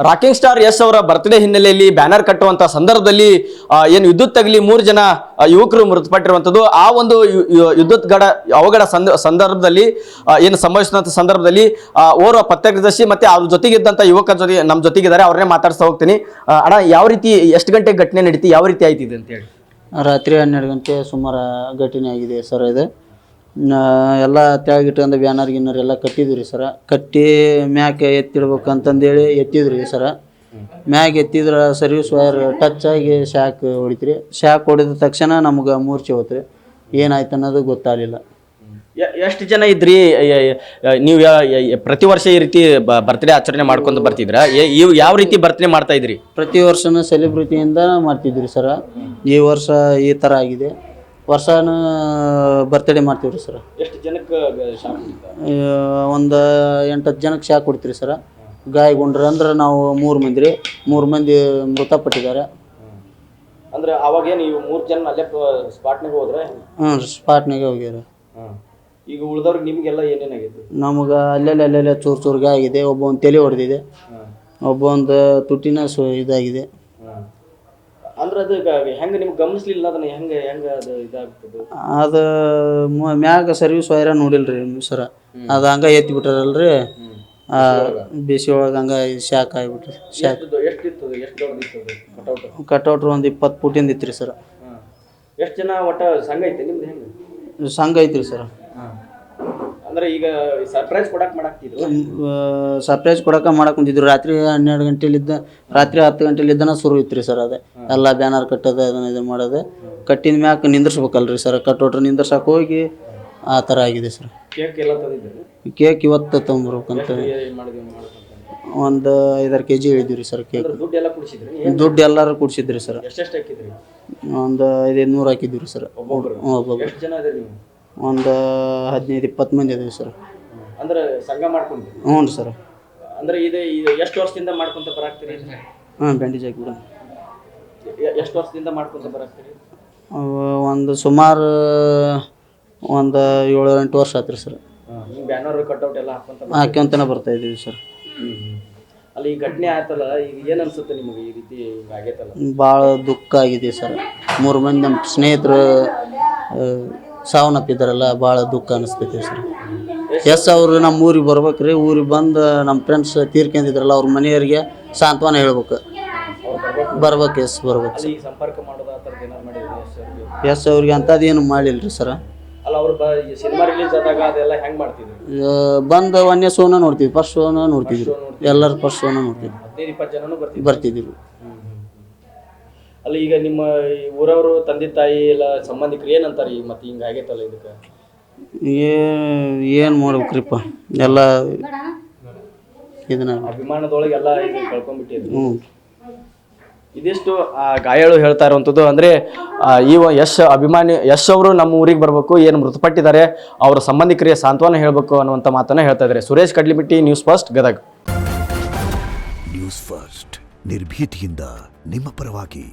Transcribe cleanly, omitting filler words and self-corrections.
Rocking star Yash ಅವರ birthday ಹಿನ್ನೆಲೆಯಲ್ಲಿ banner ಕಟ್ಟುವಂತ ಸಂದರ್ಭದಲ್ಲಿ ಏನು ವಿದ್ಯುತ್ ತಗಲಿ 3 ಜನ ಯುವಕರು ಮೃತಪಟ್ಟಿರುವಂತದ್ದು. ಆ ಒಂದು ವಿದ್ಯುತ್ ಅವಘಡ ಸಂದರ್ಭದಲ್ಲಿ ಏನು ಸಂಭವಿಸಿದಂತ ಸಂದರ್ಭದಲ್ಲಿ ಓರ್ವ ಪ್ರತ್ಯಕ್ಷದರ್ಶಿ ಮತ್ತೆ ಅವ್ರ ಜೊತೆಗಿದ್ದಂತ ಯುವಕರ ಜೊತೆ ನಮ್ಮ ಜೊತೆಗಿದ್ದಾರೆ, ಅವ್ರನ್ನೇ ಮಾತಾಡ್ತಾ ಹೋಗ್ತೀನಿ. ಅಣ್ಣ, ಯಾವ ರೀತಿ ಎಷ್ಟು ಗಂಟೆಗೆ ಘಟನೆ ನಡೀತಿ, ಯಾವ ರೀತಿ ಆಯ್ತಿದೆ ಅಂತ ಹೇಳಿ? ರಾತ್ರಿ 12 ಗಂಟೆ ಸುಮಾರು ಘಟನೆ ಆಗಿದೆ ಸರ್. ಇದು ಎಲ್ಲ ತೆಳಗಿಟ್ಟಂದು ಬ್ಯಾನರ್ ಗಿನ್ನರ್ ಎಲ್ಲ ಕಟ್ಟಿದ್ರಿ ಸರ. ಕಟ್ಟಿ ಮ್ಯಾಕೆ ಎತ್ತಿಡ್ಬೇಕಂತಂದೇಳಿ ಎತ್ತಿದ್ರಿ ಸರ. ಮ್ಯಾಗೆ ಎತ್ತಿದ್ರ ಸರ್ವಿಸ್ ವೈರ್ ಟಚ್ ಆಗಿ ಶಾಕ್ ಹೊಡಿತ್ರಿ. ಶಾಕ್ ಹೊಡಿದ ತಕ್ಷಣ ನಮ್ಗೆ ಮೂರ್ಛೆ ಹೋತ್ರಿ. ಏನಾಯ್ತು ಅನ್ನೋದು ಗೊತ್ತಾಗಲಿಲ್ಲ. ಎಷ್ಟು ಜನ ಇದ್ರಿ? ನೀವು ಪ್ರತಿ ವರ್ಷ ಈ ರೀತಿ ಬರ್ತ್ಡೇ ಆಚರಣೆ ಮಾಡ್ಕೊಂಡು ಬರ್ತಿದ್ರ? ಯಾವ ರೀತಿ ಬರ್ತ್ಡೇ ಮಾಡ್ತಾ ಇದ್ರಿ? ಪ್ರತಿ ವರ್ಷನೂ ಸೆಲೆಬ್ರಿಟಿಯಿಂದ ಮಾಡ್ತಿದ್ರಿ ಸರ. ಈ ವರ್ಷ ಈ ಥರ ಆಗಿದೆ. ವರ್ಷನೂ ಬರ್ತ್ಡೇ ಮಾಡ್ತೀವ್ರಿ ಸರ. ಎಷ್ಟು ಜನಕ್ಕೆ ಒಂದು 8-10 ಜನಕ್ಕೆ ಶಾಕ್ ಕೊಡ್ತೀರಿ ಸರ. ಗಾಯಗೊಂಡ್ರೆ ಅಂದ್ರೆ ನಾವು 3 ಮಂದಿ ರೀ. 3 ಮಂದಿ ಮೃತಪಟ್ಟಿದ್ದಾರೆ. ಅಂದ್ರೆ ಅವಾಗೇನು ನೀವು 3 ಜನ ಅಲ್ಲೇ ಸ್ಪಾಟ್ನಾಗ ಹೋದ್ರೆ? ಹ್ಞೂ, ಸ್ಪಾಟ್ನಾಗೆ ಹೋಗ್ಯಾರ. ಈಗ ಉಳಿದವ್ರಿಗೆ ನಿಮಗೆಲ್ಲ ಏನೇನಾಗಿದೆ? ನಮ್ಗೆ ಅಲ್ಲೆಲ್ಲ ಚೂರು ಗಾಯ ಆಗಿದೆ. ಒಬ್ಬ ತಲೆ ಹೊಡೆದಿದೆ, ಒಬ್ಬ ತುಟಿನ ಇದಾಗಿದೆ. ಅಂದ್ರೆ ಅದು ಹೆಂಗೆ ನಿಮ್ಗೆ ಗಮನಿಸ್ಲಿಲ್ಲ? ಅದನ್ನ ಹೆಂಗೆ ಅದು ಇದಾಗ್ತದೆ? ಅದು ಮ್ಯಾಗ ಸರ್ವಿಸ್ ವೈರ ನೋಡಿಲ್ರಿ ಸರ. ಅದು ಹಂಗೆ ಎತ್ತಿ ಬಿಟ್ಟಾರಲ್ರಿ, ಬಿಸಿ ಒಳಗೆ ಹಂಗೆ ಶಾಕ್ ಆಗಿಬಿಟ್ರಿ. ಶಾಕ್ ಕಟೌಟ್ರು ಒಂದು 20 ಫೂಟಿಂದ ಇತ್ತು ರೀ ಸರ. ಎಷ್ಟು ಜನ ಒಟ್ಟ ಸಂಘ ಐತೆ ನಿಮ್ದು? ಹೆಂಗೆ ಸಂಘ ಐತ್ರಿ ಸರ. ಅಂದ್ರೆ ಈಗ ಸರ್ಪ್ರೈಸ್ ಕೊಡಕ್ಕೆ ಮಾಡಕ್ಕೆ ಕುಂತಿದ್ರು. ರಾತ್ರಿ 12 ಗಂಟೆಲಿದ್ದ, ರಾತ್ರಿ 10 ಗಂಟೆಲಿದ್ದನ ಶುರು ಇತ್ತು ಸರ್. ಅದೇ ಎಲ್ಲ ಬ್ಯಾನರ್ ಕಟ್ಟೋದು, ಅದನ್ನ ಇದು ಮಾಡೋದು. ಕಟ್ಟಿದ ಮ್ಯಾಕೆ ನಿಂದಿರ್ಸ್ಬೇಕಲ್ರಿ ಸರ್. ಕಟ್ಟೋಟ್ರು ನಿಂದಿರ್ಸಕ್ಕೆ ಹೋಗಿ ಆ ಥರ ಆಗಿದೆ ಸರ್. ಕೇಕ್ ಇವತ್ತು ತೊಗೊಂಬರ್ಬೇಕಂತ ಒಂದು 5-6 kg ಹೇಳಿದ್ವಿ ರೀ ಸರ್. ಕೇಕ್ ದುಡ್ಡು ಎಲ್ಲರೂ ಕುಡಿಸಿದ್ರಿ ಸರ್. ಒಂದು 500 ಹಾಕಿದ್ವಿ ರೀ ಸರ್. ಒಂದು 15-20 ಮಂದಿ ಅದೀವಿ ಸರ್. ಅಂದ್ರೆ ಸಂಘ ಮಾಡ್ಕೊಂಡು? ಹ್ಞೂ ರೀ ಸರ್. ಅಂದ್ರೆ ಇದು ಎಷ್ಟು ವರ್ಷದಿಂದ ಮಾಡ್ಕೊಂತ ಬರಾಕ್ತೀರಿ? ಬ್ಯಾಂಡೇಜ್ ಹಾಕಿಬಿಡ. ಎಷ್ಟು ವರ್ಷದಿಂದ ಮಾಡ್ಕೊಂತ ಬರಾಕ್ತೀರಿ? ಒಂದು ಸುಮಾರು ಒಂದು 7-8 ವರ್ಷ ಆಯ್ತು ರೀ ಸರ್. ಬ್ಯಾನರ್ ಕಟ್ಔಟ್ ಎಲ್ಲ ಹಾಕ್ಯಂತನೇ ಬರ್ತಾ ಇದ್ದೀವಿ ಸರ್. ಅಲ್ಲಿ ಈ ಘಟನೆ ಆಯ್ತಲ್ಲ, ಈಗ ಏನು ಅನ್ಸುತ್ತೆ ನಿಮಗೆ? ಈ ರೀತಿ ಆಗೈತಲ್ಲ, ಭಾಳ ದುಃಖ ಆಗಿದೆ ಸರ್. 3 ಮಂದಿ ನಮ್ಮ ಸ್ನೇಹಿತರು ಸಾವನ್ನಪ್ಪಿದ್ದಾರಲ್ಲ, ಭಾಳ ದುಃಖ ಅನಿಸ್ತೈತಿ ಸರ್. ಎಸ್ ಅವರು ನಮ್ಮ ಊರಿಗೆ ಬರ್ಬೇಕು ರೀ. ಊರಿಗೆ ಬಂದು ನಮ್ಮ ಫ್ರೆಂಡ್ಸ್ ತೀರ್ಕೊಂಡಿದ್ರಲ್ಲ, ಅವ್ರ ಮನೆಯವರಿಗೆ ಸಾಂತ್ವನ ಹೇಳ್ಬೇಕು. ಬರ್ಬೇಕು, ಎಸ್ ಬರ್ಬೇಕು. ಸಂಪರ್ಕ ಮಾಡೋದು ಎಸ್ ಅವ್ರಿಗೆ ಅಂಥದ್ದು ಏನು ಮಾಡಿಲ್ಲ ರೀ ಸರ. ಅಲ್ಲ, ಅವ್ರು ಸಿನಿಮಾ ರಿಲೀಸ್ ಆದಾಗ ಅದೆಲ್ಲ ಹೆಂಗೆ ಮಾಡ್ತಿದ್ರು? ಬಂದು ಒಂದೇ ಶೋನ ನೋಡ್ತಿದ್ವಿ, ಫಸ್ಟ್ ಶೋನ ನೋಡ್ತಿದ್ರು. ಎಲ್ಲರೂ ಫಸ್ಟ್ ಶೋನ ನೋಡ್ತಿದ್ವಿ. 15-20 ಜನನು ಬರ್ತಿದ್ರು. ಅಲ್ಲಿ ಈಗ ನಿಮ್ಮ ಊರವರು, ತಂದೆ ತಾಯಿ ಎಲ್ಲ ಸಂಬಂಧಿಕರು ಏನಂತಾರೆ ಈಗ? ಮತ್ತೆ ಹಿಂಗೆ ಆಗೈತಲ್ಲ, ಇದಕ್ಕೆ ಏನು ಮಾಡ್ಬೇಕ್ರಿಪ್ಪ? ಎಲ್ಲ ಇದನ್ನ ಅಭಿಮಾನದೊಳಗೆ ಎಲ್ಲ ಇದು ಕಳ್ಕೊಂಡ್ಬಿಟ್ಟಿದ್ರು. ಹ್ಞೂ. ಇದಿಷ್ಟು ಗಾಯಾಳು ಹೇಳ್ತಾ ಇರುವಂಥದ್ದು. ಅಂದರೆ ಈ ಯಶ್ ಅವರು ನಮ್ಮ ಊರಿಗೆ ಬರಬೇಕು, ಏನು ಮೃತಪಟ್ಟಿದ್ದಾರೆ ಅವರ ಸಂಬಂಧಿಕರಿಗೆ ಸಾಂತ್ವನ ಹೇಳಬೇಕು ಅನ್ನುವಂಥ ಮಾತನ್ನು ಹೇಳ್ತಾ ಇದ್ದಾರೆ. Suresh Kadlimatti, news first, Gadag. News first, ನಿರ್ಭೀತಿಯಿಂದ ನಿಮ್ಮ ಪರವಾಗಿ.